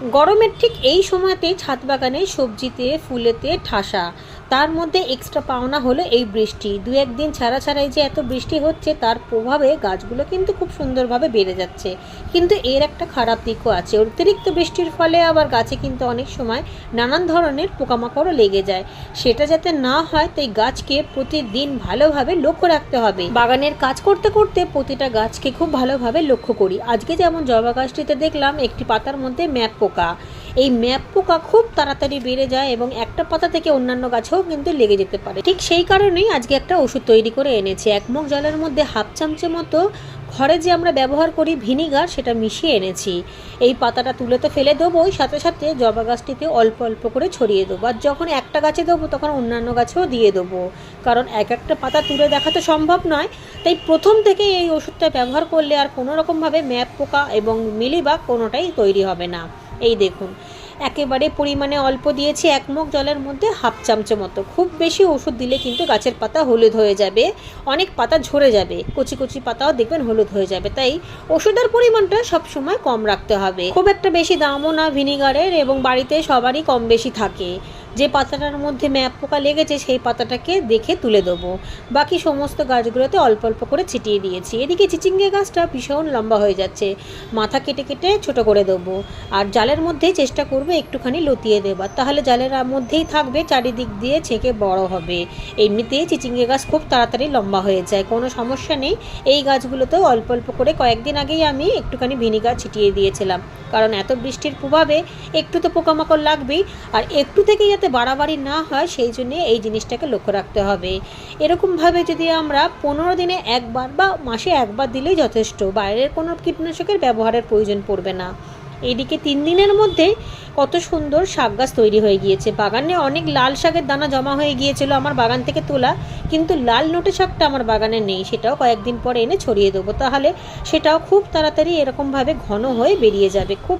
গরমের ঠিক এই সময়তেই ছাদ বাগানে সবজিতে ফুলেতে ঠাসা। তার মধ্যে এক্সট্রা পাওনা হলো এই বৃষ্টি। দু একদিন ছাড়া ছাড়াই যে এত বৃষ্টি হচ্ছে তার প্রভাবে গাছগুলো কিন্তু খুব সুন্দরভাবে বেড়ে যাচ্ছে। কিন্তু এর একটা খারাপ দিকও আছে, অতিরিক্ত বৃষ্টির ফলে আবার গাছে কিন্তু অনেক সময় নানান ধরনের পোকামাকড়ও লেগে যায়। সেটা যাতে না হয় তাই গাছকে প্রতিদিন ভালোভাবে লক্ষ্য রাখতে হবে। বাগানের কাজ করতে করতে প্রতিটা গাছকে খুব ভালোভাবে লক্ষ্য করি। আজকে যেমন জবা গাছটিতে দেখলাম একটি পাতার মধ্যে ম্যাপ পোকা। এই ম্যাপ পোকা খুব তাড়াতাড়ি বেড়ে যায় এবং একটা পাতা থেকে অন্যান্য গাছেও কিন্তু লেগে যেতে পারে। ঠিক সেই কারণেই আজকে একটা ওষুধ তৈরি করে এনেছি। 1 মগ জলের মধ্যে হাফ চামচের মতো ঘরে যে আমরা ব্যবহার করি ভিনিগার, সেটা মিশিয়ে এনেছি। এই পাতাটা তুলে তো ফেলে দেবো, ওই সাথে সাথে জবা গাছটিতে অল্প অল্প করে ছড়িয়ে দেবো। আর যখন একটা গাছে দেবো তখন অন্যান্য গাছেও দিয়ে দেবো, কারণ এক একটা পাতা তুলে দেখা তো সম্ভব নয়। তাই প্রথম থেকে এই ওষুধটা ব্যবহার করলে আর কোনো রকমভাবে ম্যাপ পোকা এবং মিলিবাগ কোনোটাই তৈরি হবে না। এই দেখুন, একেবারে পরিমাণে অল্প দিয়েছি, 1 মগ জলের মধ্যে হাফ চামচের মতো। খুব বেশি ওষুধ দিলে কিন্তু গাছের পাতা হলুদ হয়ে যাবে, অনেক পাতা ঝরে যাবে, কচি কচি পাতাও দেখবেন হলুদ হয়ে যাবে। তাই ওষুধের পরিমাণটা সবসময় কম রাখতে হবে। খুব একটা বেশি দামও না ভিনিগারের, এবং বাড়িতে সবারই কম বেশি থাকে। যে পাতাটার মধ্যে ম্যাপ পোকা লেগেছে সেই পাতাটাকে দেখে তুলে দেবো। বাকি সমস্ত গাছগুলোতে অল্প অল্প করে ছিটিয়ে দিয়েছি। এদিকে চিচিঙ্গে গাছটা ভীষণ লম্বা হয়ে যাচ্ছে, মাথা কেটে কেটে ছোট করে দেবো। আর জালের মধ্যেই চেষ্টা করবো একটুখানি লতিয়ে দেবার, তাহলে জালের মধ্যেই থাকবে, চারিদিক দিয়ে ছেঁকে বড় হবে। এমনিতেই চিচিঙ্গে গাছ খুব তাড়াতাড়ি লম্বা হয়ে যায়, কোনো সমস্যা নেই। এই গাছগুলোতেও অল্প অল্প করে কয়েকদিন আগেই আমি একটুখানি ভিনিগার ছিটিয়ে দিয়েছিলাম, কারণ এত বৃষ্টির প্রভাবে একটু তো পোকামাকড় লাগবেই। আর একটু থেকে যাতে বাড়াবাড়ি না হয় সেই জন্যে এই জিনিসটাকে লক্ষ্য রাখতে হবে। এরকমভাবে যদি আমরা 15 দিনে একবার বা মাসে একবার দিলেই যথেষ্ট, বাইরের কোনো কীটনাশকের ব্যবহারের প্রয়োজন পড়বে না। এইদিকে 3 দিনের মধ্যে কত সুন্দর শাক গাছ তৈরি হয়ে গিয়েছে। বাগানে অনেক লাল শাকের দানা জমা হয়ে গিয়েছিল আমার বাগান থেকে তোলা, কিন্তু লাল নোটে শাকটা আমার বাগানে নেই। সেটাও কয়েকদিন পরে এনে ছড়িয়ে দেবো, তাহলে সেটাও খুব তাড়াতাড়ি এরকমভাবে ঘন হয়ে বেরিয়ে যাবে। খুব